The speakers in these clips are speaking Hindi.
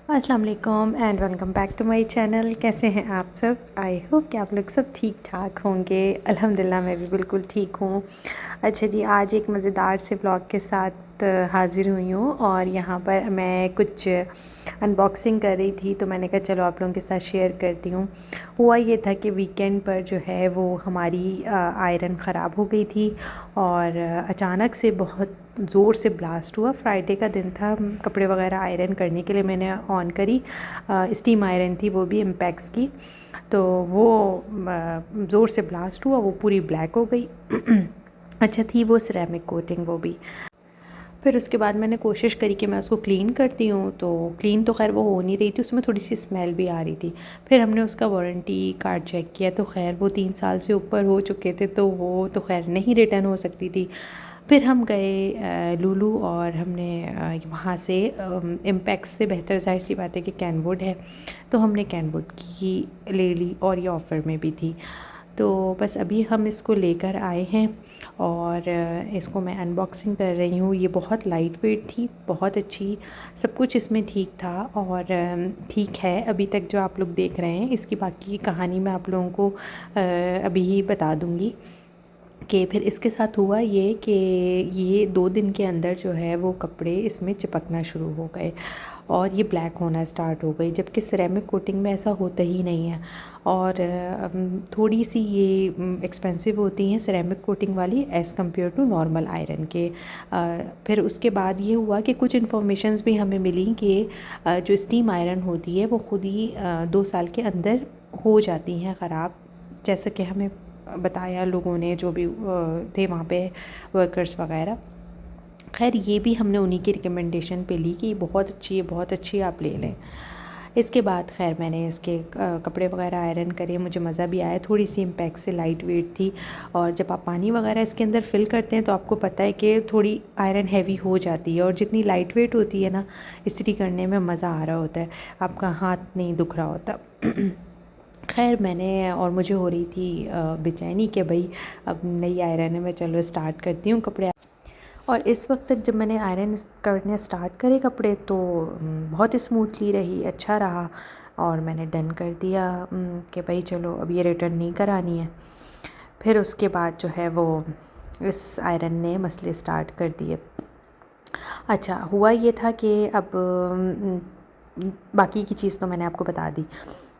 अस्सलाम वालेकुम and welcome back to my channel. कैसे हैं आप सब? आई होप कि आप लोग सब ठीक ठाक होंगे। अल्हम्दुलिल्लाह मैं भी बिल्कुल ठीक हूँ। अच्छा जी, आज एक मज़ेदार से ब्लॉग के साथ हाज़िर हुई हूँ और यहाँ पर मैं कुछ अनबॉक्सिंग कर रही थी, तो मैंने कहा चलो आप लोगों के साथ शेयर करती हूँ। हुआ ये था कि वीकेंड पर जो है वो हमारी आयरन ख़राब हो गई थी और अचानक से बहुत ज़ोर से ब्लास्ट हुआ। फ्राइडे का दिन था, कपड़े वगैरह आयरन करने के लिए मैंने ऑन करी। स्टीम आयरन थी, वो भी इम्पैक्स की। तो वो ज़ोर से ब्लास्ट हुआ, वो पूरी ब्लैक हो गई। अच्छा, थी वो सिरेमिक कोटिंग वो भी। फिर उसके बाद मैंने कोशिश करी कि मैं उसको क्लीन करती हूँ, तो क्लीन तो खैर वो हो नहीं रही थी, उसमें थोड़ी सी स्मेल भी आ रही थी। फिर हमने उसका वारंटी कार्ड चेक किया, तो खैर वो 3 साल से ऊपर हो चुके थे, तो वो तो खैर नहीं रिटर्न हो सकती थी। फिर हम गए लुलु और हमने वहाँ से इम्पैक्स से बेहतर, ज़ाहिर सी बात है कि कैनवुड है, तो हमने कैनवुड की ले ली और ये ऑफ़र में भी थी। तो बस अभी हम इसको लेकर आए हैं और इसको मैं अनबॉक्सिंग कर रही हूँ। ये बहुत लाइट वेट थी, बहुत अच्छी, सब कुछ इसमें ठीक था और ठीक है अभी तक जो आप लोग देख रहे हैं। इसकी बाकी कहानी मैं आप लोगों को अभी ही बता दूँगी कि फिर इसके साथ हुआ ये कि ये 2 दिन के अंदर जो है वो कपड़े इसमें चिपकना शुरू हो गए और ये ब्लैक होना स्टार्ट हो गई, जबकि सिरेमिक कोटिंग में ऐसा होता ही नहीं है। और थोड़ी सी ये एक्सपेंसिव होती हैं सिरेमिक कोटिंग वाली as compare to normal iron के। फिर उसके बाद ये हुआ कि कुछ इन्फॉर्मेशंस भी हमें मिली कि जो स्टीम आयरन होती है वो ख़ुद ही 2 साल के अंदर हो जाती हैं ख़राब, जैसा कि हमें बताया लोगों ने जो भी थे वहाँ पे वर्कर्स वगैरह। खैर ये भी हमने उन्हीं की रिकमेंडेशन पे ली कि ये बहुत अच्छी है, बहुत अच्छी, आप ले लें। इसके बाद खैर मैंने इसके कपड़े वगैरह आयरन करे, मुझे मज़ा भी आया। थोड़ी सी इम्पैक्ट से लाइट वेट थी और जब आप पानी वगैरह इसके अंदर फ़िल करते हैं तो आपको पता है कि थोड़ी आयरन हैवी हो जाती है और जितनी लाइट वेट होती है ना, इस्त्री करने में मज़ा आ रहा होता है, आपका हाथ नहीं दुख रहा होता। खैर मैंने और मुझे हो रही थी बेचैनी कि भाई अब नई आयरन है, मैं चलो स्टार्ट करती हूँ कपड़े। और इस वक्त तक जब मैंने आयरन करने स्टार्ट करे कपड़े तो बहुत स्मूथली रही, अच्छा रहा और मैंने डन कर दिया कि भाई चलो अब ये रिटर्न नहीं करानी है। फिर उसके बाद जो है वो इस आयरन ने मसले स्टार्ट कर दिए। अच्छा, हुआ ये था कि अब बाकी की चीज़ तो मैंने आपको बता दी।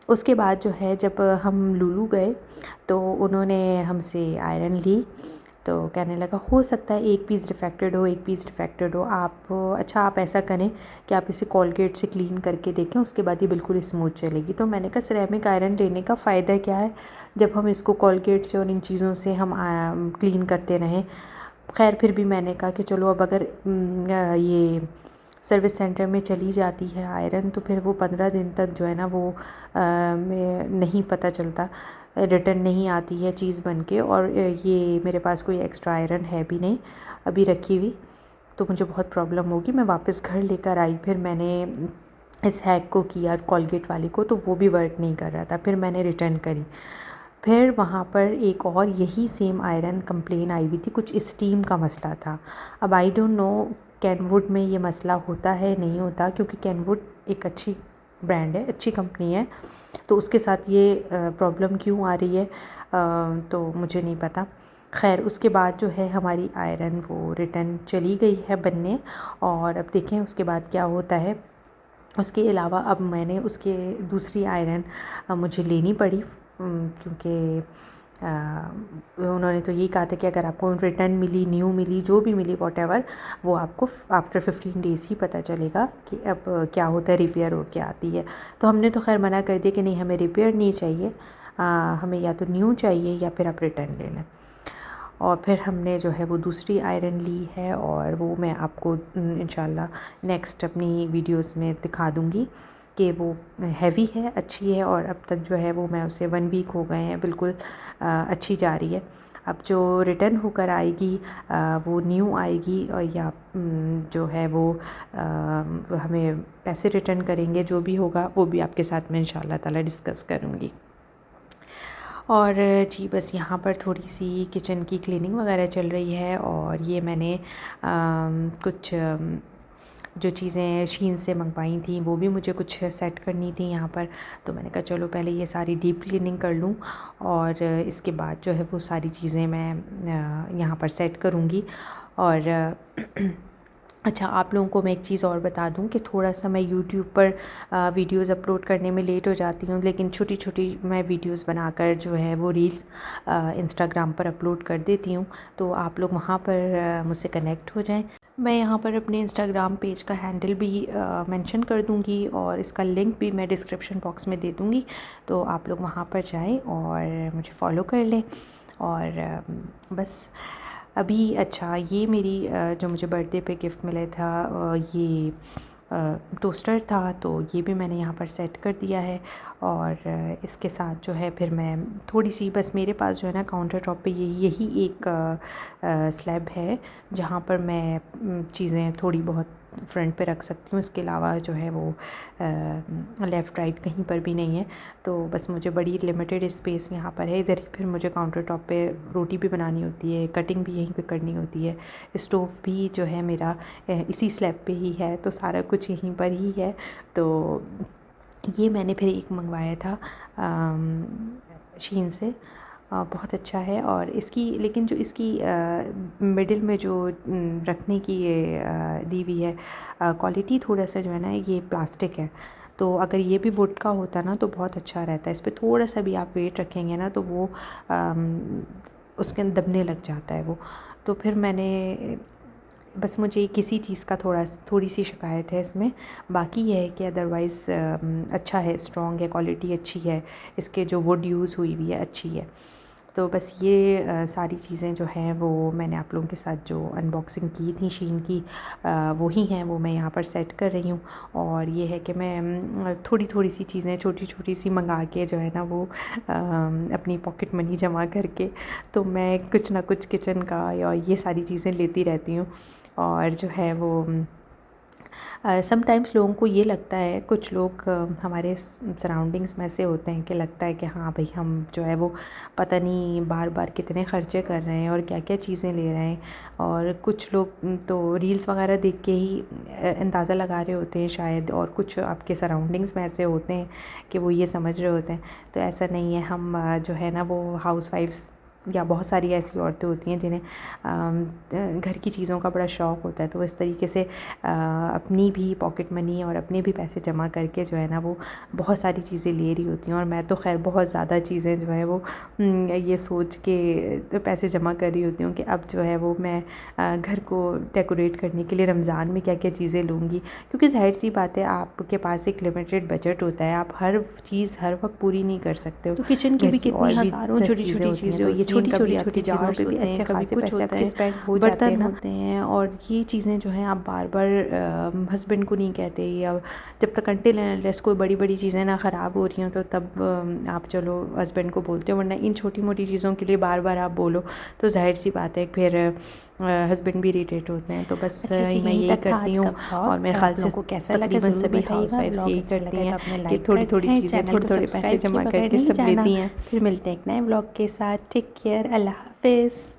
उसके बाद जो है जब हम लुलु गए तो उन्होंने हमसे आयरन ली, तो कहने लगा हो सकता है एक पीस डिफेक्टेड हो, एक पीस डिफेक्टेड हो, आप अच्छा आप ऐसा करें कि आप इसे कोलगेट से क्लीन करके देखें, उसके बाद ये बिल्कुल स्मूथ चलेगी। तो मैंने कहा सिरेमिक आयरन लेने का फ़ायदा क्या है जब हम इसको कोलगेट से और इन चीज़ों से हम क्लीन करते रहें। खैर फिर भी मैंने कहा कि चलो अब अगर ये सर्विस सेंटर में चली जाती है आयरन तो फिर वो 15 दिन तक जो है ना वो में नहीं पता चलता, रिटर्न नहीं आती है चीज़ बन के। और ये मेरे पास कोई एक्स्ट्रा आयरन है भी नहीं अभी रखी हुई, तो मुझे बहुत प्रॉब्लम होगी। मैं वापस घर लेकर आई, फिर मैंने इस हैक को किया कोलगेट वाली को, तो वो भी वर्क नहीं कर रहा था, फिर मैंने रिटर्न करी। फिर वहाँ पर एक और यही सेम आयरन कंप्लेन आई हुई थी, कुछ स्टीम का मसला था। अब आई डोंट नो कैनवुड में ये मसला होता है नहीं होता, क्योंकि कैनवुड एक अच्छी ब्रांड है, अच्छी कंपनी है, तो उसके साथ ये प्रॉब्लम क्यों आ रही है तो मुझे नहीं पता। खैर उसके बाद जो है हमारी आयरन वो रिटर्न चली गई है बनने, और अब देखें उसके बाद क्या होता है। उसके अलावा अब मैंने उसके दूसरी आयरन मुझे लेनी पड़ी क्योंकि उन्होंने तो यही कहा था कि अगर आपको रिटर्न मिली, न्यू मिली, जो भी मिली वॉटेवर, वो आपको आफ्टर 15 डेज़ ही पता चलेगा कि अब क्या होता है, रिपेयर हो के आती है। तो हमने तो खैर मना कर दिया कि नहीं हमें रिपेयर नहीं चाहिए, हमें या तो न्यू चाहिए या फिर आप रिटर्न ले लें। और फिर हमने जो है वो दूसरी आयरन ली है और वो मैं आपको इंशाल्लाह नेक्स्ट अपनी वीडियोस में दिखा दूँगी कि वो हैवी है, अच्छी है, और अब तक जो है वो मैं उसे 1 वीक हो गए हैं, बिल्कुल अच्छी जा रही है। अब जो रिटर्न होकर आएगी वो न्यू आएगी, और या जो है वो हमें पैसे रिटर्न करेंगे, जो भी होगा वो भी आपके साथ में इंशाल्लाह ताला डिस्कस करूँगी। और जी बस यहाँ पर थोड़ी सी किचन की क्लीनिंग वगैरह चल रही है, और ये मैंने कुछ जो चीज़ें शीन से मंगवाई थी वो भी मुझे कुछ सेट करनी थी यहाँ पर। तो मैंने कहा चलो पहले ये सारी डीप क्लीनिंग कर लूँ और इसके बाद जो है वो सारी चीज़ें मैं यहाँ पर सेट करूँगी। और अच्छा, आप लोगों को मैं एक चीज़ और बता दूं कि थोड़ा सा मैं यूट्यूब पर वीडियोस अपलोड करने में लेट हो जाती हूँ, लेकिन छोटी छोटी मैं वीडियोस बनाकर जो है वो रील्स इंस्टाग्राम पर अपलोड कर देती हूँ। तो आप लोग वहाँ पर मुझसे कनेक्ट हो जाएं। मैं यहाँ पर अपने इंस्टाग्राम पेज का हैंडल भी मेंशन कर दूँगी और इसका लिंक भी मैं डिस्क्रिप्शन बॉक्स में दे दूँगी। तो आप लोग वहाँ पर जाएं और मुझे फॉलो कर लें। और बस अभी अच्छा, ये मेरी जो मुझे बर्थडे पे गिफ्ट मिला था ये टोस्टर था, तो ये भी मैंने यहाँ पर सेट कर दिया है। और इसके साथ जो है फिर मैं थोड़ी सी, बस मेरे पास जो है ना काउंटर टॉप पे यही एक स्लैब है जहाँ पर मैं चीज़ें थोड़ी बहुत फ्रंट पे रख सकती हूँ। इसके अलावा जो है वो लेफ़्ट राइट कहीं पर भी नहीं है। तो बस मुझे बड़ी लिमिटेड स्पेस यहाँ पर है। इधर ही फिर मुझे काउंटर टॉप पे रोटी भी बनानी होती है, कटिंग भी यहीं पे करनी होती है। स्टोव भी जो है मेरा इसी स्लैब पे ही है, तो सारा कुछ यहीं पर ही है। तो ये मैंने फिर एक मंगवाया था शीन से, बहुत अच्छा है। और इसकी लेकिन जो इसकी मिडिल में जो रखने की ये दी हुई है क्वालिटी, थोड़ा सा जो है ना ये प्लास्टिक है। तो अगर ये भी वुड का होता ना तो बहुत अच्छा रहता है। इस पर थोड़ा सा भी आप वेट रखेंगे ना तो वो उसके अंदर दबने लग जाता है वो। तो फिर मैंने बस मुझे किसी चीज़ का थोड़ी सी शिकायत है इसमें। बाकी ये है कि अदरवाइज़ अच्छा है, स्ट्रॉन्ग है, क्वालिटी अच्छी है, इसके जो वुड यूज़ हुई हुई है अच्छी है। तो बस ये सारी चीज़ें जो हैं वो मैंने आप लोगों के साथ जो अनबॉक्सिंग की थी शीन की, वो ही हैं, वो मैं यहाँ पर सेट कर रही हूँ। और ये है कि मैं थोड़ी थोड़ी सी चीज़ें छोटी छोटी सी मंगा के जो है ना वो अपनी पॉकेट मनी जमा करके, तो मैं कुछ ना कुछ किचन का या ये सारी चीज़ें लेती रहती हूँ। और जो है वो समटाइम्स लोगों को ये लगता है, कुछ लोग हमारे सराउंडिंग्स में ऐसे होते हैं कि लगता है कि हाँ भाई हम जो है वो पता नहीं बार बार कितने ख़र्चे कर रहे हैं और क्या क्या चीज़ें ले रहे हैं। और कुछ लोग तो रील्स वगैरह देख के ही अंदाज़ा लगा रहे होते हैं शायद, और कुछ आपके सराउंडिंग्स में ऐसे होते हैं कि वो ये समझ रहे होते हैं। तो ऐसा नहीं है। हम जो है ना वो हाउसवाइफ्स या बहुत सारी ऐसी औरतें होती हैं जिन्हें घर की चीज़ों का बड़ा शौक़ होता है, तो इस तरीके से अपनी भी पॉकेट मनी और अपने भी पैसे जमा करके जो है ना वो बहुत सारी चीज़ें ले रही होती हैं। और मैं तो खैर बहुत ज़्यादा चीज़ें जो है वो ये सोच के पैसे जमा कर रही होती हूँ कि अब जो है वो मैं घर को डेकोरेट करने के लिए रमज़ान में क्या क्या चीज़ें लूँगी। क्योंकि ज़ाहिर सी बात है, आपके पास एक लिमिटेड बजट होता है, आप हर चीज़ हर वक्त पूरी नहीं कर सकते हो। तो किचन की भी कितनी हज़ारों छोटी छोटी चीज़ें, ये छोटी छोटी चीज़ों पे भी अच्छे खासे पैसे आपके स्पेंड हो जाते हैं, होते हैं। और ये चीज़ें जो हैं आप बार बार हस्बैंड को नहीं कहते, या जब तक अनटिल अनलेस कोई बड़ी बड़ी चीज़ें ना ख़राब हो रही हों तो तब आप चलो हस्बैंड को बोलते हो, वरना इन छोटी मोटी चीज़ों के लिए बार बार आप बोलो तो ज़ाहिर सी बात है फिर हस्बैंड भी इरिटेट होते हैं। तो बस मैं यही करती हूँ। और मेरे ख्याल से कैसा लगा सभी हाउसवाइफ्स यही करती हैं कि थोड़ी थोड़ी चीज़ें थोड़े थोड़े पैसे जमा करके सब लेती हैं। फिर मिलते हैं एक नए व्लॉग के साथ। टेक केयर, अल्लाह हाफ़िज़।